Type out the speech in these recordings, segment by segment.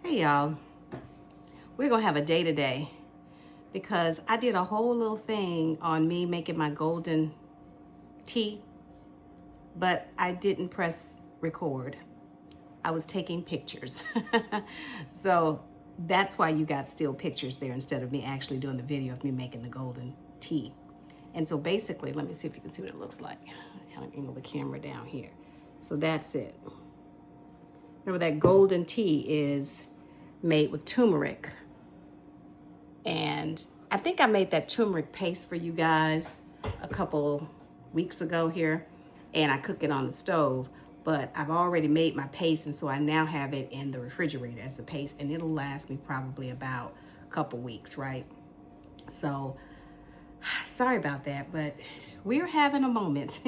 Hey y'all, we're gonna have a day today because I did a whole little thing on me making my golden tea, but I didn't press record. I was taking pictures. So that's why you got still pictures there instead of me actually doing the video of me making the golden tea. And so basically, let me see if you can see what it looks like. I'll angle the camera down here. So that's it. Remember that golden tea is made with turmeric. And I think I made that turmeric paste for you guys a couple weeks ago here, and I cook it on the stove. But I've already made my paste, and so I now have it in the refrigerator as the paste, and it'll last me probably about a couple weeks, right? So sorry about that, but we're having a moment.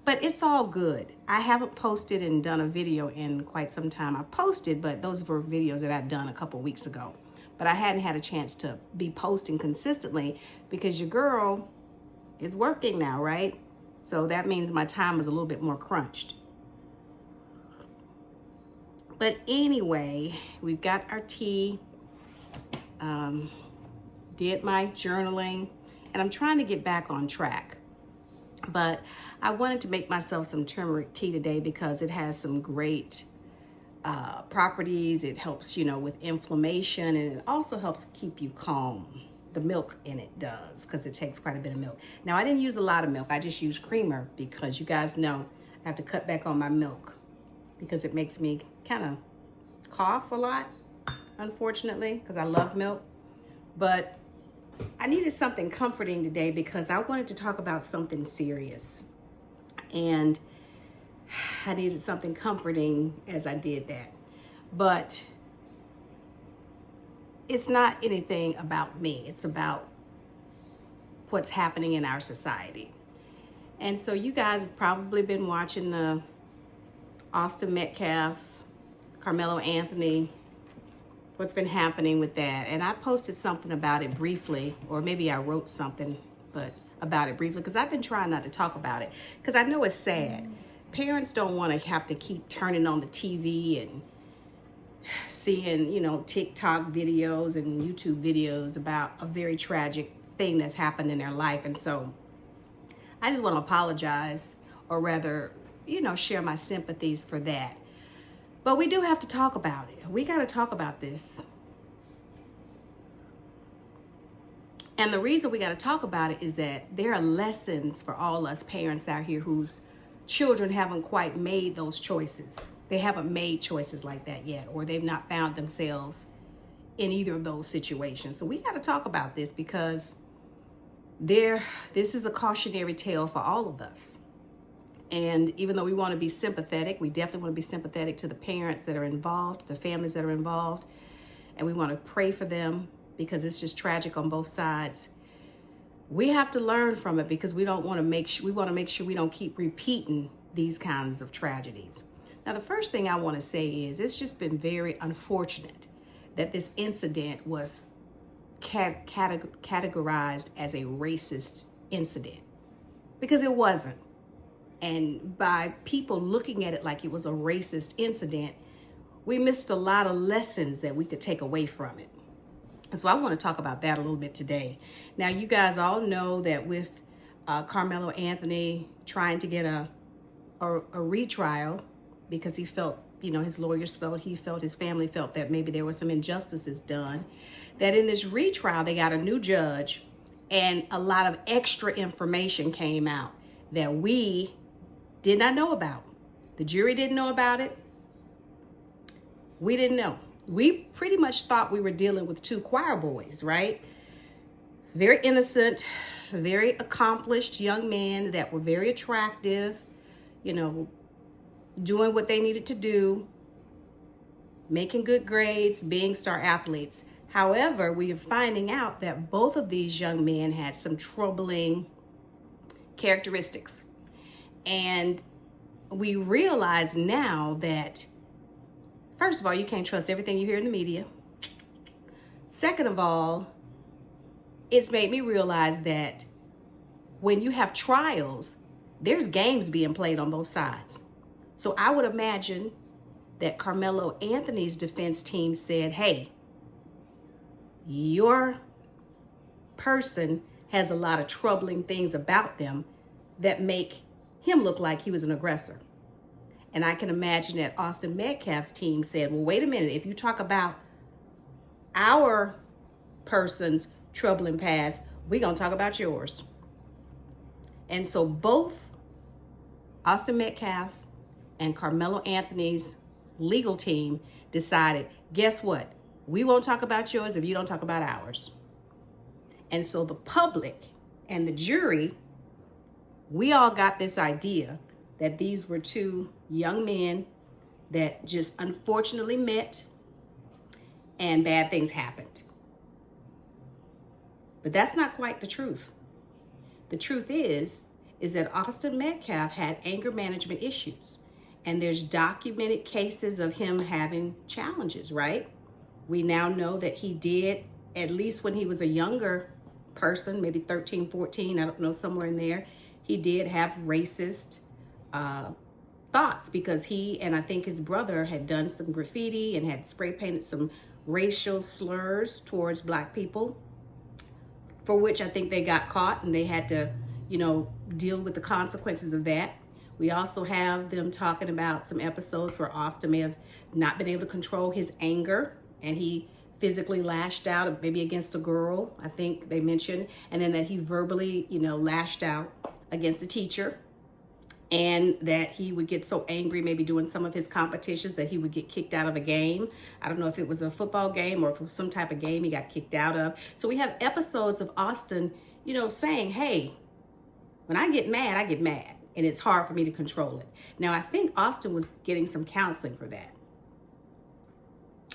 But it's all good. I haven't posted and done a video in quite some time. I've posted, but those were videos that I'd done a couple weeks ago. But I hadn't had a chance to be posting consistently because your girl is working now, right? So that means my time is a little bit more crunched. But anyway, we've got our tea, did my journaling, and I'm trying to get back on track. But I wanted to make myself some turmeric tea today because it has some great properties. It helps, with inflammation, and it also helps keep you calm. The milk in it does, because it takes quite a bit of milk. Now, I didn't use a lot of milk. I just used creamer because you guys know I have to cut back on my milk because it makes me kind of cough a lot, unfortunately, because I love milk. But I needed something comforting today because I wanted to talk about something serious. And I needed something comforting as I did that. But it's not anything about me. It's about what's happening in our society. And so you guys have probably been watching the Austin Metcalf, Karmelo Anthony, what's been happening with that. And I posted something about it briefly, or maybe I wrote something about it briefly, because I've been trying not to talk about it because I know it's sad. Parents don't want to have to keep turning on the TV and seeing, TikTok videos and YouTube videos about a very tragic thing that's happened in their life. And so I just want to apologize, or rather, share my sympathies for that. But we do have to talk about it. We got to talk about this. And the reason we got to talk about it is that there are lessons for all us parents out here whose children haven't quite made those choices. They haven't made choices like that yet, or they've not found themselves in either of those situations. So we got to talk about this because this is a cautionary tale for all of us. And even though we want to be sympathetic, we definitely want to be sympathetic to the parents that are involved, the families that are involved, and we want to pray for them because it's just tragic on both sides. We have to learn from it because we want to make sure we don't keep repeating these kinds of tragedies. Now, the first thing I want to say is it's just been very unfortunate that this incident was categorized as a racist incident, because it wasn't. And by people looking at it like it was a racist incident, we missed a lot of lessons that we could take away from it. And so I want to talk about that a little bit today. Now, you guys all know that with Karmelo Anthony trying to get a retrial because he felt, his lawyers felt, his family felt that maybe there were some injustices done, that in this retrial, they got a new judge and a lot of extra information came out that we did not know about. The jury didn't know about it. We didn't know. We pretty much thought we were dealing with two choir boys, right? Very innocent, very accomplished young men that were very attractive, doing what they needed to do, making good grades, being star athletes. However, we are finding out that both of these young men had some troubling characteristics. And we realize now that, first of all, you can't trust everything you hear in the media. Second of all, it's made me realize that when you have trials, there's games being played on both sides. So I would imagine that Karmelo Anthony's defense team said, hey, your person has a lot of troubling things about them that make him look like he was an aggressor. And I can imagine that Austin Metcalf's team said, well, wait a minute, if you talk about our person's troubling past, we're going to talk about yours. And so both Austin Metcalf and Karmelo Anthony's legal team decided, guess what? We won't talk about yours if you don't talk about ours. And so the public and the jury, we all got this idea that these were two young men that just unfortunately met and bad things happened. But that's not quite the truth. The truth is that Austin Metcalf had anger management issues. And there's documented cases of him having challenges, right? We now know that he did, at least when he was a younger person, maybe 13, 14, I don't know, somewhere in there, he did have racist thoughts because he and I think his brother had done some graffiti and had spray painted some racial slurs towards Black people, for which I think they got caught and they had to, deal with the consequences of that. We also have them talking about some episodes where Austin may have not been able to control his anger and he physically lashed out, maybe against a girl, I think they mentioned, and then that he verbally, lashed out against a teacher, and that he would get so angry maybe doing some of his competitions that he would get kicked out of a game. I don't know if it was a football game or if it was some type of game he got kicked out of. So we have episodes of Austin, saying, hey, when I get mad, and it's hard for me to control it. Now, I think Austin was getting some counseling for that.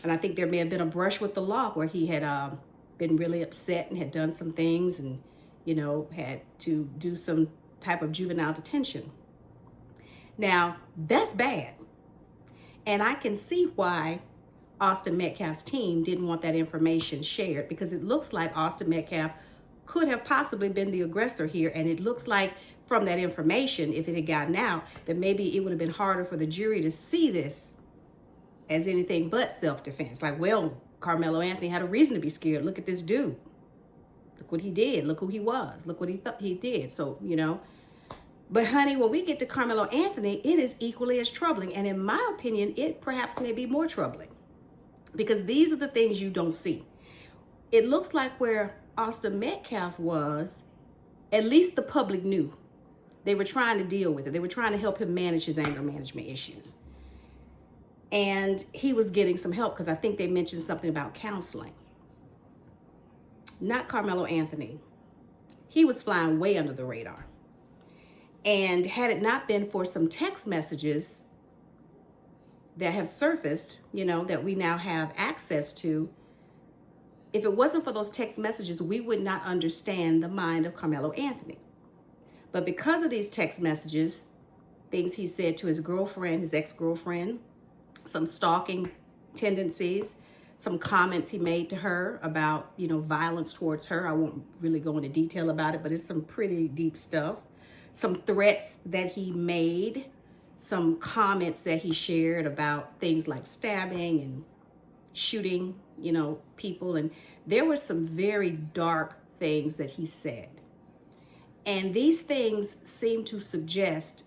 And I think there may have been a brush with the law where he had been really upset and had done some things and, had to do some type of juvenile detention. Now, that's bad. And I can see why Austin Metcalf's team didn't want that information shared, because it looks like Austin Metcalf could have possibly been the aggressor here. And it looks like from that information, if it had gotten out, that maybe it would have been harder for the jury to see this as anything but self-defense. Like, well, Karmelo Anthony had a reason to be scared. Look at this dude. Look what he did. Look who he was. Look what he thought he did. So, But honey, when we get to Karmelo Anthony, it is equally as troubling. And in my opinion, it perhaps may be more troubling, because these are the things you don't see. It looks like where Austin Metcalf was, at least the public knew. They were trying to deal with it. They were trying to help him manage his anger management issues. And he was getting some help because I think they mentioned something about counseling. Not Karmelo Anthony. He was flying way under the radar. And had it not been for some text messages that have surfaced, that we now have access to, if it wasn't for those text messages, we would not understand the mind of Karmelo Anthony. But because of these text messages, things he said to his girlfriend, his ex-girlfriend, some stalking tendencies, some comments he made to her about, violence towards her. I won't really go into detail about it, but it's some pretty deep stuff. Some threats that he made, some comments that he shared about things like stabbing and shooting, people. And there were some very dark things that he said. And these things seem to suggest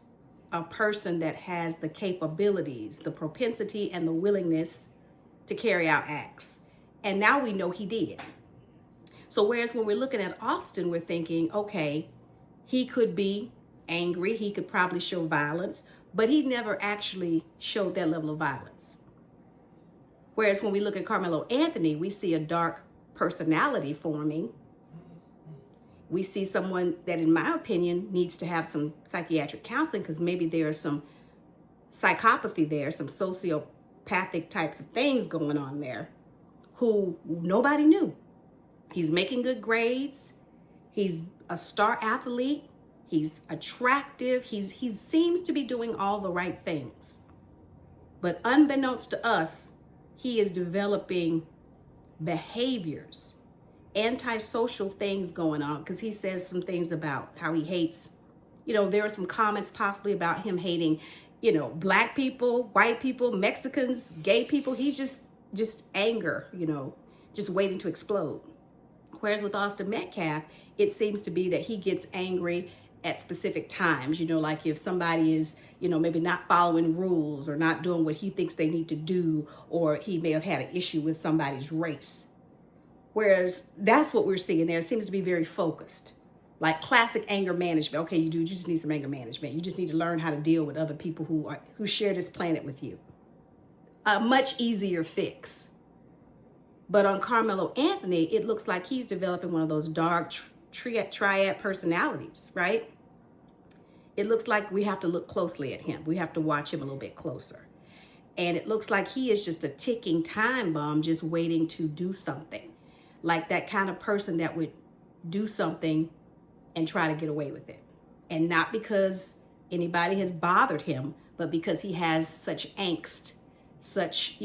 a person that has the capabilities, the propensity, and the willingness to carry out acts. And now we know he did. So whereas when we're looking at Austin, we're thinking, okay, he could be angry, he could probably show violence, but he never actually showed that level of violence. Whereas when we look at Karmelo Anthony, we see a dark personality forming. We see someone that, in my opinion, needs to have some psychiatric counseling, because maybe there's some psychopathy there, some sociopathic types of things going on there, who nobody knew. He's making good grades. He's a star athlete. He's attractive. He seems to be doing all the right things. But unbeknownst to us, he is developing behaviors, antisocial things going on, because he says some things about how he hates, there are some comments possibly about him hating, black people, white people, Mexicans, gay people. He's just anger, just waiting to explode. Whereas with Austin Metcalf, it seems to be that he gets angry at specific times, like if somebody is, maybe not following rules or not doing what he thinks they need to do, or he may have had an issue with somebody's race. Whereas that's what we're seeing there. It seems to be very focused, like classic anger management. Okay, you just need some anger management. You just need to learn how to deal with other people who share this planet with you. A much easier fix. But on Karmelo Anthony, it looks like he's developing one of those dark triad personalities, right? It looks like we have to look closely at him. We have to watch him a little bit closer. And it looks like he is just a ticking time bomb, just waiting to do something. Like that kind of person that would do something and try to get away with it. And not because anybody has bothered him, but because he has such angst, such,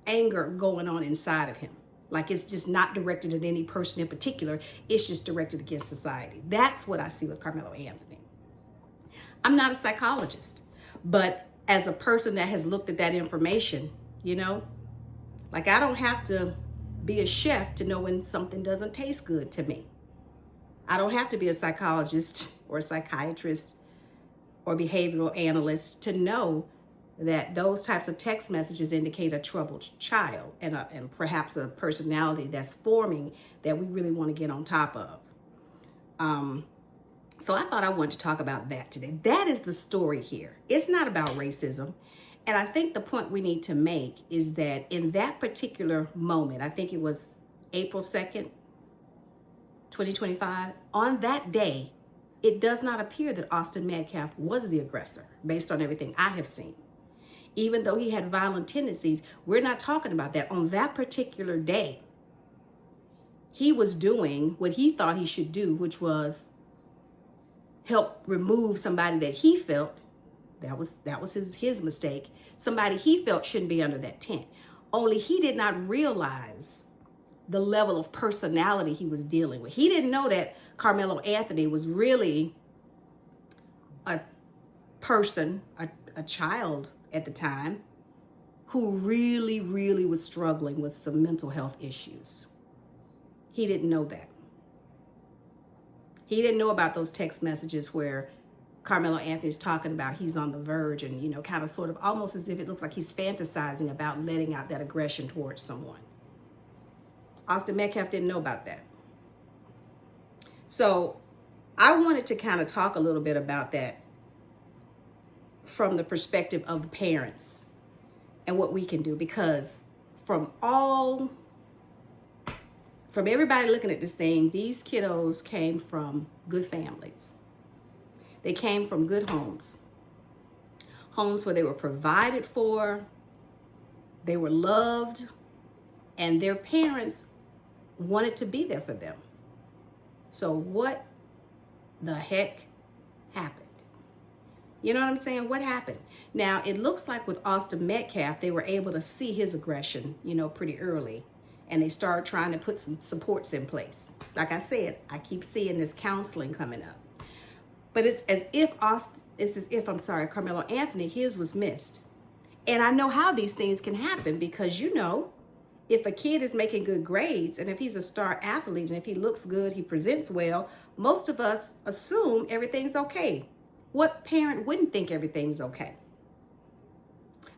anger going on inside of him. Like it's just not directed at any person in particular. It's just directed against society. That's what I see with Karmelo Anthony. I'm not a psychologist, but as a person that has looked at that information, like I don't have to be a chef to know when something doesn't taste good to me. I don't have to be a psychologist or a psychiatrist or behavioral analyst to know that those types of text messages indicate a troubled child and perhaps a personality that's forming that we really want to get on top of. So I thought I wanted to talk about that today. That is the story here. It's not about racism. And I think the point we need to make is that in that particular moment, I think it was April 2nd, 2025, on that day, it does not appear that Austin Metcalf was the aggressor based on everything I have seen. Even though he had violent tendencies, we're not talking about that. On that particular day, he was doing what he thought he should do, which was help remove somebody that he felt, that was his mistake, somebody he felt shouldn't be under that tent. Only he did not realize the level of personality he was dealing with. He didn't know that Karmelo Anthony was really a person, a child at the time, who really, really was struggling with some mental health issues. He didn't know that. He didn't know about those text messages where Karmelo Anthony's talking about he's on the verge and, kind of sort of almost as if it looks like he's fantasizing about letting out that aggression towards someone. Austin Metcalf didn't know about that. So I wanted to kind of talk a little bit about that from the perspective of the parents and what we can do, because from everybody looking at this thing, these kiddos came from good families. They came from good homes where they were provided for, they were loved, and their parents wanted to be there for them. So what the heck happened? You know what I'm saying? What happened? Now, it looks like with Austin Metcalf, they were able to see his aggression, pretty early. And they started trying to put some supports in place. Like I said, I keep seeing this counseling coming up. But it's as if Karmelo Anthony, his was missed. And I know how these things can happen because, if a kid is making good grades and if he's a star athlete and if he looks good, he presents well, most of us assume everything's okay. What parent wouldn't think everything's okay?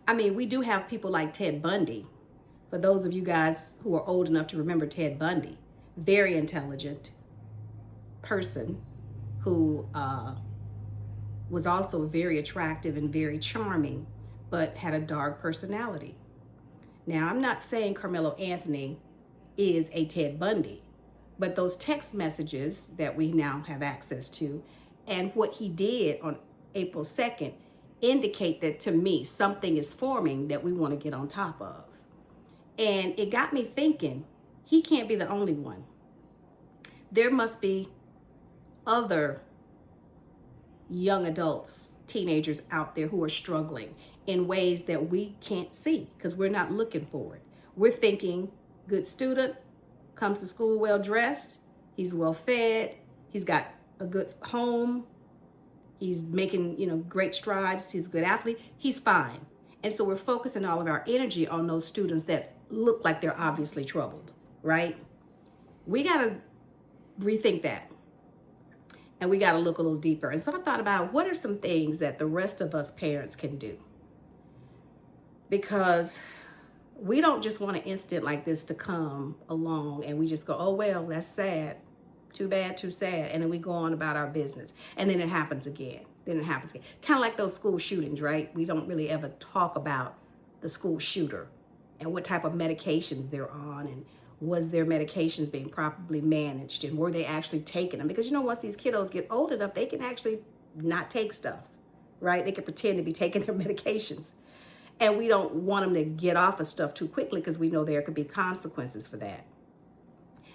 I mean, we do have people like Ted Bundy. For those of you guys who are old enough to remember Ted Bundy, very intelligent person who was also very attractive and very charming, but had a dark personality. Now, I'm not saying Karmelo Anthony is a Ted Bundy, but those text messages that we now have access to and what he did on April 2nd indicate that, to me, something is forming that we want to get on top of. And it got me thinking, he can't be the only one. There must be other young adults, teenagers out there who are struggling in ways that we can't see because we're not looking for it. We're thinking, good student, comes to school well dressed, he's well fed, he's got a good home, He's making, great strides. He's a good athlete. He's fine. And so we're focusing all of our energy on those students that look like they're obviously troubled, right? We got to rethink that. And we got to look a little deeper. And so I thought about what are some things that the rest of us parents can do? Because we don't just want an incident like this to come along and we just go, oh, well, that's sad. Too bad, too sad. And then we go on about our business. And then it happens again. Kind of like those school shootings, right? We don't really ever talk about the school shooter and what type of medications they're on, and was their medications being properly managed, and were they actually taking them? Because once these kiddos get old enough, they can actually not take stuff, right? They can pretend to be taking their medications. And we don't want them to get off of stuff too quickly because we know there could be consequences for that.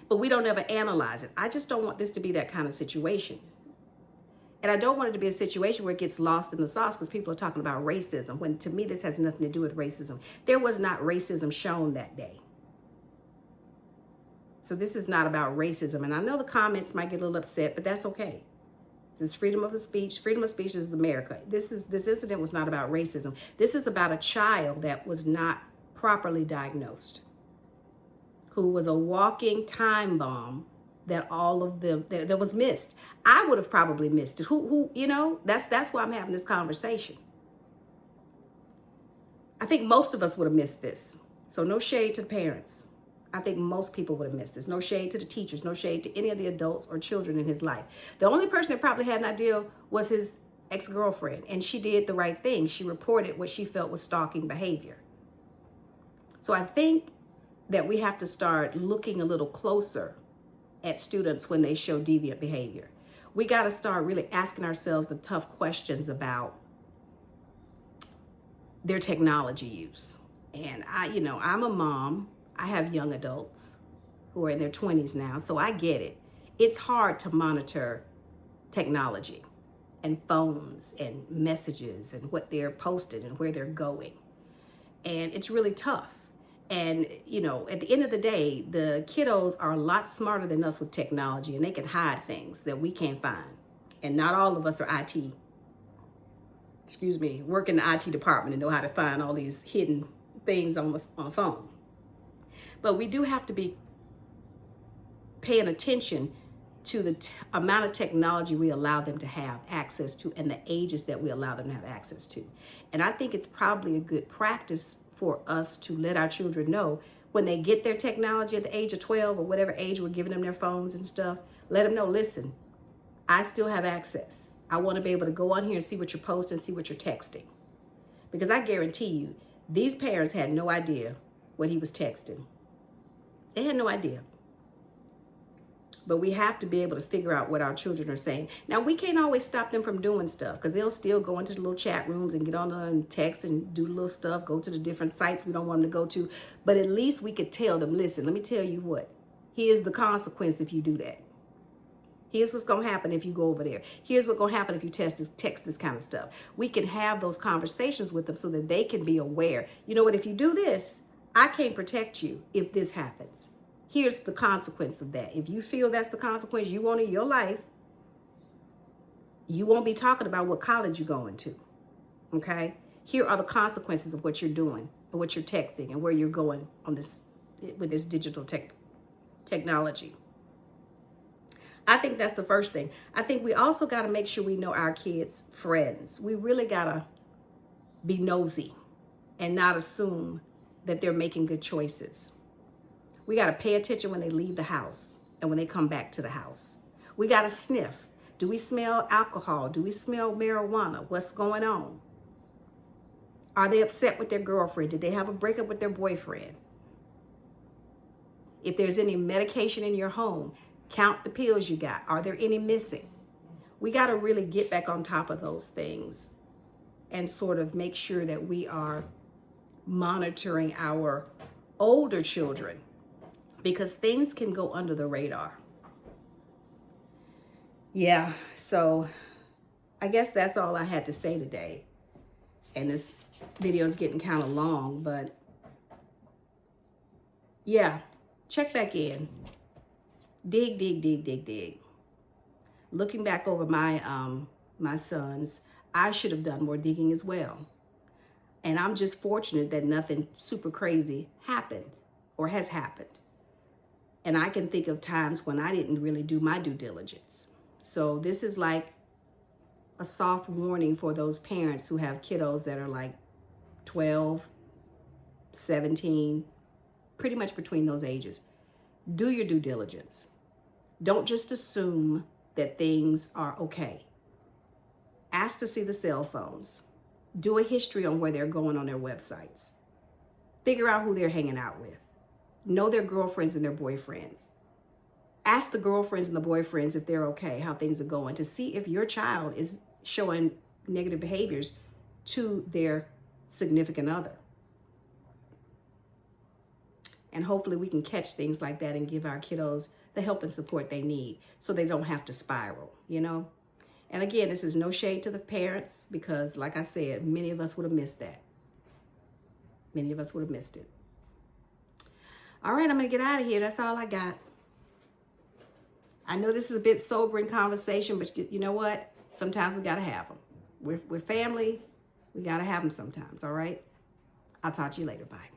But we don't ever analyze it. I just don't want this to be that kind of situation. And I don't want it to be a situation where it gets lost in the sauce because people are talking about racism, when to me this has nothing to do with racism. There was not racism shown that day. So this is not about racism. And I know the comments might get a little upset, but that's okay. This is freedom of the speech. Freedom of speech is America. This incident was not about racism. This is about a child that was not properly diagnosed, who was a walking time bomb that all of them that was missed. I would have probably missed it. That's why I'm having this conversation. I think most of us would have missed this. So no shade to the parents. I think most people would have missed this. No shade to the teachers, no shade to any of the adults or children in his life. The only person that probably had an idea was his ex-girlfriend, and she did the right thing. She reported what she felt was stalking behavior. So I think that we have to start looking a little closer at students when they show deviant behavior. We got to start really asking ourselves the tough questions about their technology use. And I'm a mom. I have young adults who are in their 20s now, so I get it. It's hard to monitor technology and phones and messages and what they're posting and where they're going. And it's really tough. And, at the end of the day, the kiddos are a lot smarter than us with technology, and they can hide things that we can't find. And not all of us are work in the IT department and know how to find all these hidden things on a phone. But we do have to be paying attention to the amount of technology we allow them to have access to and the ages that we allow them to have access to. And I think it's probably a good practice for us to let our children know when they get their technology at the age of 12 or whatever age we're giving them their phones and stuff, let them know, listen, I still have access. I want to be able to go on here and see what you're posting, see what you're texting. Because I guarantee you, these parents had no idea what he was texting. They had no idea. But we have to be able to figure out what our children are saying. Now, we can't always stop them from doing stuff because they'll still go into the little chat rooms and get on there and text and do little stuff, go to the different sites we don't want them to go to. But at least we could tell them, listen, let me tell you what. Here's the consequence if you do that. Here's what's going to happen if you go over there. Here's what's going to happen if you text this kind of stuff. We can have those conversations with them so that they can be aware. You know what? If you do this, I can't protect you if this happens. Here's the consequence of that. If you feel that's the consequence you want in your life, you won't be talking about what college you're going to. Okay? Here are the consequences of what you're doing and what you're texting and where you're going on this with this digital technology. I think that's the first thing. I think we also got to make sure we know our kids' friends. We really got to be nosy and not assume that they're making good choices. We got to pay attention when they leave the house and when they come back to the house. We got to sniff. Do we smell alcohol? Do we smell marijuana? What's going on? Are they upset with their girlfriend? Did they have a breakup with their boyfriend? If there's any medication in your home, count the pills you got. Are there any missing? We got to really get back on top of those things and sort of make sure that we are monitoring our older children because things can go under the radar. Yeah, so I guess that's all I had to say today. And this video is getting kind of long, but yeah, check back in. Dig. Looking back over my my sons, I should have done more digging as well. And I'm just fortunate that nothing super crazy happened or has happened. And I can think of times when I didn't really do my due diligence. So this is like a soft warning for those parents who have kiddos that are like 12, 17, pretty much between those ages. Do your due diligence. Don't just assume that things are okay. Ask to see the cell phones. Do a history on where they're going on their websites. Figure out who they're hanging out with. Know their girlfriends and their boyfriends. Ask the girlfriends and the boyfriends if they're okay, how things are going, to see if your child is showing negative behaviors to their significant other. And hopefully we can catch things like that and give our kiddos the help and support they need so they don't have to spiral, you know? And again, this is no shade to the parents because, like I said, many of us would have missed that. Many of us would have missed it. All right, I'm going to get out of here. That's all I got. I know this is a bit sobering conversation, but you know what? Sometimes we got to have them. We're family. We got to have them sometimes, all right? I'll talk to you later. Bye.